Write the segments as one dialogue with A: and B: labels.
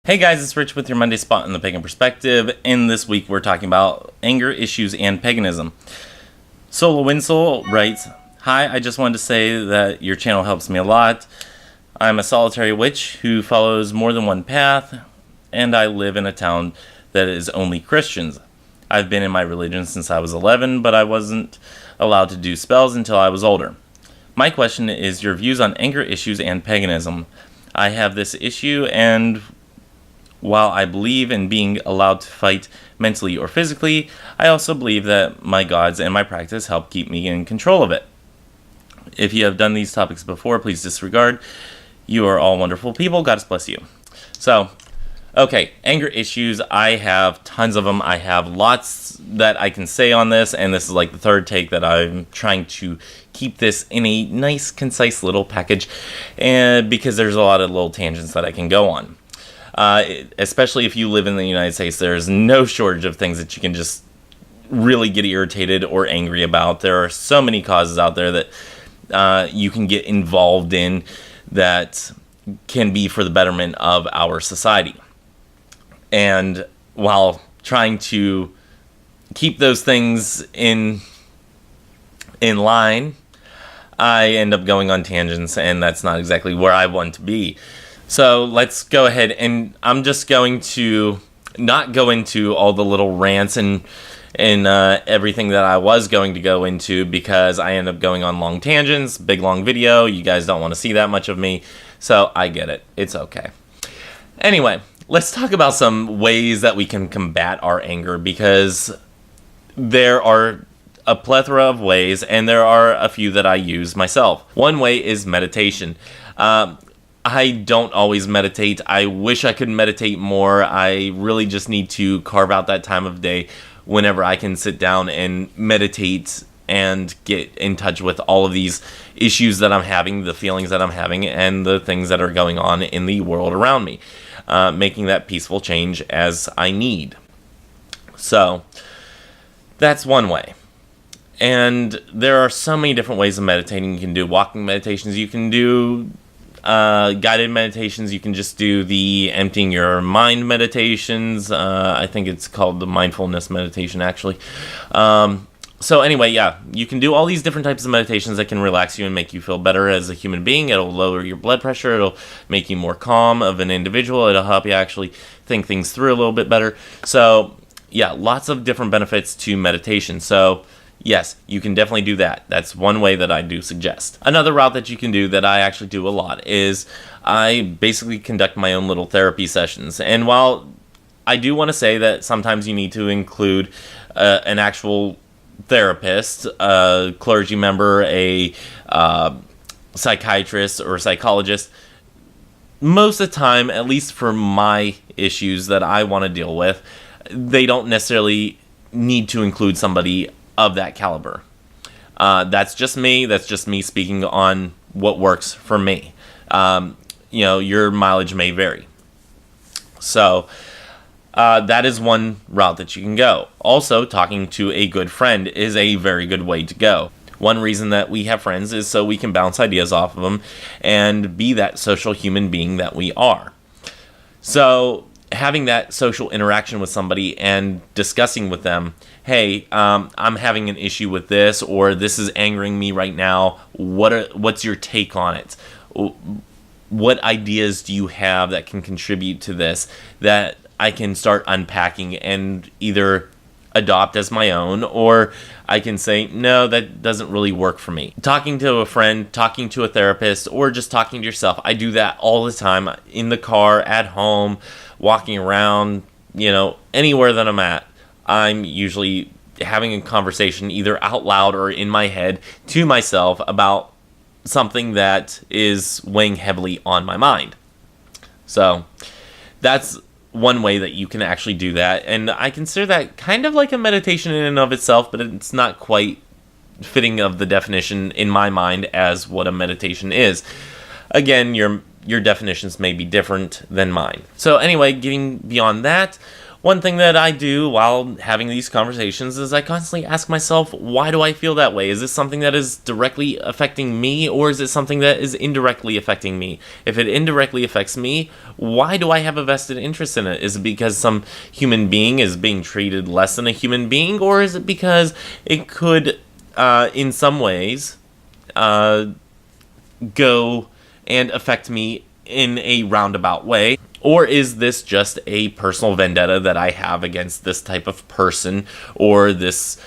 A: Hey guys, it's Rich with your Monday Spot on the Pagan Perspective, and this week we're talking about anger issues and paganism. Solo Winsel writes, "Hi, I just wanted to say that your channel helps me a lot. I'm a solitary witch who follows more than one path, and I live in a town that is only Christians. I've been in my religion since I was 11, but I wasn't allowed to do spells until I was older. My question is your views on anger issues and paganism. I have this issue, and while I believe in being allowed to fight mentally or physically, I also believe that my gods and my practice help keep me in control of it. If you have done these topics before, please disregard. You are all wonderful people. God bless you." So, okay, anger issues. I have tons of them. I have lots that I can say on this, and this is like the third take that I'm trying to keep this in a nice, concise little package, and because there's a lot of little tangents that I can go on. Especially if you live in the United States, there's no shortage of things that you can just really get irritated or angry about. There are so many causes out there that you can get involved in that can be for the betterment of our society. And while trying to keep those things in line, I end up going on tangents, and that's not exactly where I want to be. So let's go ahead, and I'm just going to not go into all the little rants and everything that I was going to go into, because I end up going on long tangents, big long video. You guys don't want to see that much of me, so I get it. It's okay. Anyway, let's talk about some ways that we can combat our anger, because there are a plethora of ways, and there are a few that I use myself. One way is meditation. I don't always meditate. I wish I could meditate more. I really just need to carve out that time of day whenever I can sit down and meditate and get in touch with all of these issues that I'm having, the feelings that I'm having, and the things that are going on in the world around me, making that peaceful change as I need. So that's one way. And there are so many different ways of meditating. You can do walking meditations. You can do guided meditations. You can just do the emptying your mind meditations. I think it's called the mindfulness meditation, actually. So anyway, yeah, you can do all these different types of meditations that can relax you and make you feel better as a human being. It'll lower your blood pressure. It'll make you more calm of an individual. It'll help you actually think things through a little bit better. So yeah, lots of different benefits to meditation. So yes, you can definitely do that. That's one way that I do suggest. Another route that you can do that I actually do a lot is I basically conduct my own little therapy sessions. And while I do want to say that sometimes you need to include an actual therapist, a clergy member, a psychiatrist, or a psychologist, most of the time, at least for my issues that I want to deal with, they don't necessarily need to include somebody of that caliber. That's just me. That's just me speaking on what works for me. Your mileage may vary. So that is one route that you can go. Also, talking to a good friend is a very good way to go. One reason that we have friends is so we can bounce ideas off of them and be that social human being that we are. So having that social interaction with somebody and discussing with them, hey, I'm having an issue with this, or this is angering me right now. What's your take on it? What ideas do you have that can contribute to this that I can start unpacking and either adopt as my own, or I can say, no, that doesn't really work for me. Talking to a friend, talking to a therapist, or just talking to yourself. I do that all the time, in the car, at home, walking around, anywhere that I'm at. I'm usually having a conversation either out loud or in my head to myself about something that is weighing heavily on my mind. So that's one way that you can actually do that. And I consider that kind of like a meditation in and of itself, but it's not quite fitting of the definition in my mind as what a meditation is. Again, your definitions may be different than mine. So anyway, getting beyond that, one thing that I do while having these conversations is I constantly ask myself, why do I feel that way? Is this something that is directly affecting me, or is it something that is indirectly affecting me? If it indirectly affects me, why do I have a vested interest in it? Is it because some human being is being treated less than a human being, or is it because it could, in some ways, go and affect me in a roundabout way? Or is this just a personal vendetta that I have against this type of person, or this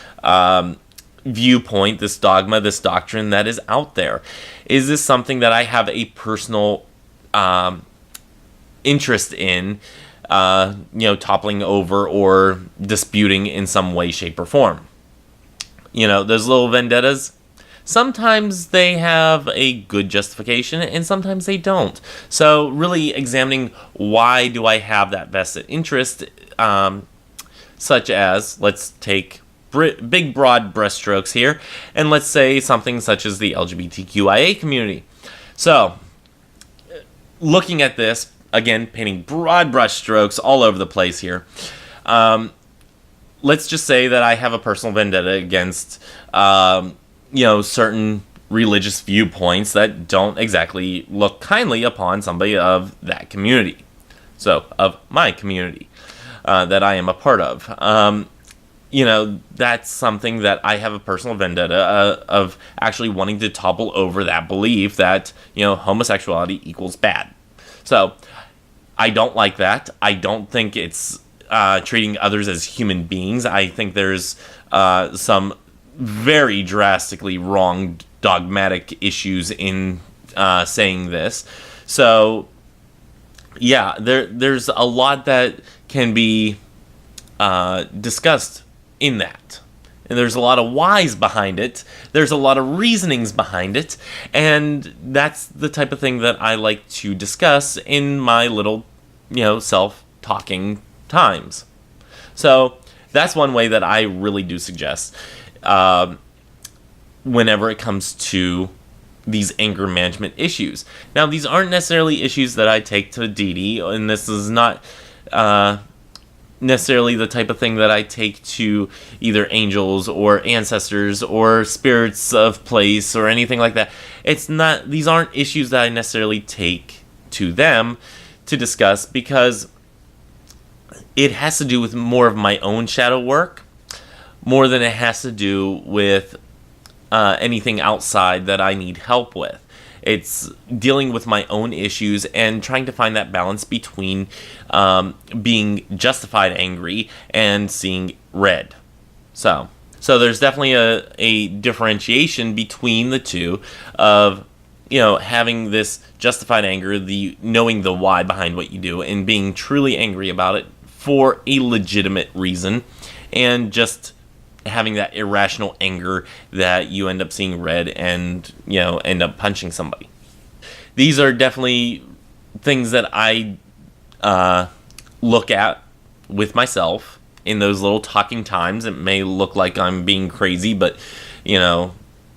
A: viewpoint, this dogma, this doctrine that is out there? Is this something that I have a personal interest in, toppling over or disputing in some way, shape, or form? Those little vendettas, sometimes they have a good justification and sometimes they don't. So really examining, why do I have that vested interest, such as, let's take big broad brushstrokes here, and let's say something such as the LGBTQIA community. So looking at this, again, painting broad brushstrokes all over the place here, let's just say that I have a personal vendetta against certain religious viewpoints that don't exactly look kindly upon somebody of that community. So, of my community that I am a part of. That's something that I have a personal vendetta of actually wanting to topple over that belief that, homosexuality equals bad. So, I don't like that. I don't think it's treating others as human beings. I think there's some very drastically wrong dogmatic issues in saying this. So, yeah, there's a lot that can be discussed in that. And there's a lot of whys behind it. There's a lot of reasonings behind it. And that's the type of thing that I like to discuss in my little, self-talking times. So, that's one way that I really do suggest whenever it comes to these anger management issues. Now, these aren't necessarily issues that I take to Dee, and this is not necessarily the type of thing that I take to either angels or ancestors or spirits of place or anything like that. These aren't issues that I necessarily take to them to discuss, because it has to do with more of my own shadow work, more than it has to do with anything outside that I need help with. It's dealing with my own issues and trying to find that balance between being justified angry and seeing red. So there's definitely a differentiation between the two of, having this justified anger, the knowing the why behind what you do, and being truly angry about it for a legitimate reason, and just having that irrational anger that you end up seeing red and, end up punching somebody. These are definitely things that I look at with myself in those little talking times. It may look like I'm being crazy, but,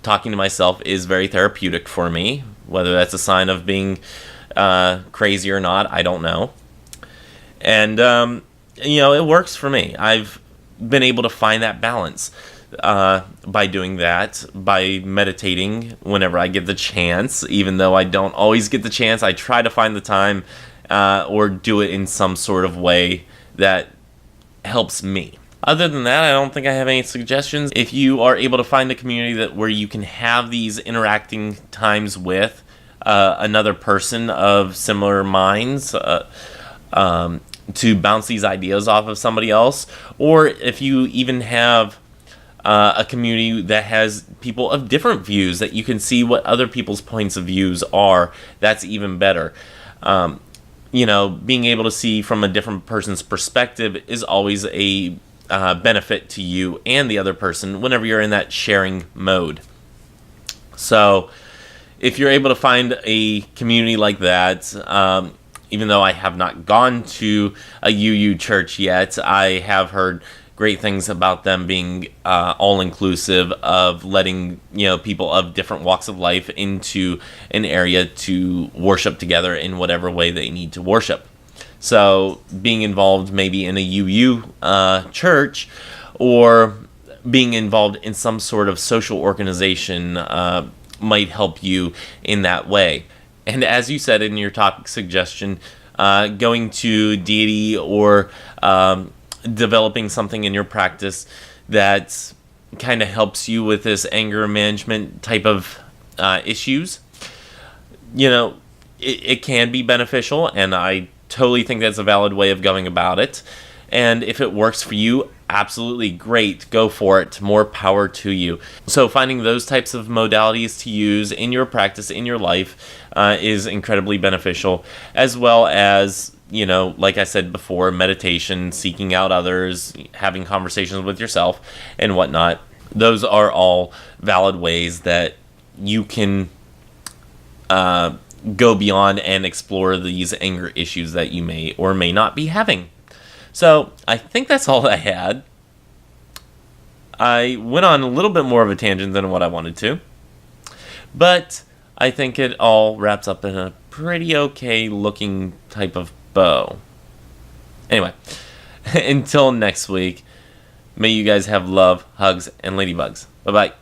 A: talking to myself is very therapeutic for me. Whether that's a sign of being crazy or not, I don't know. And, it works for me. I've been able to find that balance by doing that, by meditating whenever I get the chance. Even though I don't always get the chance, I try to find the time or do it in some sort of way that helps me. Other than that, I don't think I have any suggestions. If you are able to find a community where you can have these interacting times with another person of similar minds, to bounce these ideas off of somebody else, or if you even have a community that has people of different views that you can see what other people's points of views are, that's even better. Being able to see from a different person's perspective is always a benefit to you and the other person whenever you're in that sharing mode. So if you're able to find a community like that, even though I have not gone to a UU church yet, I have heard great things about them being all-inclusive, of letting people of different walks of life into an area to worship together in whatever way they need to worship. So being involved maybe in a church, or being involved in some sort of social organization might help you in that way. And as you said in your topic suggestion, going to deity or developing something in your practice that kind of helps you with this anger management type of issues, it can be beneficial, and I totally think that's a valid way of going about it. And if it works for you, absolutely great. Go for it. More power to you. So finding those types of modalities to use in your practice, in your life, is incredibly beneficial, as well as, like I said before, meditation, seeking out others, having conversations with yourself, and whatnot. Those are all valid ways that you can go beyond and explore these anger issues that you may or may not be having. So I think that's all I had. I went on a little bit more of a tangent than what I wanted to, but I think it all wraps up in a pretty okay looking type of bow. Anyway, until next week, may you guys have love, hugs, and ladybugs. Bye-bye.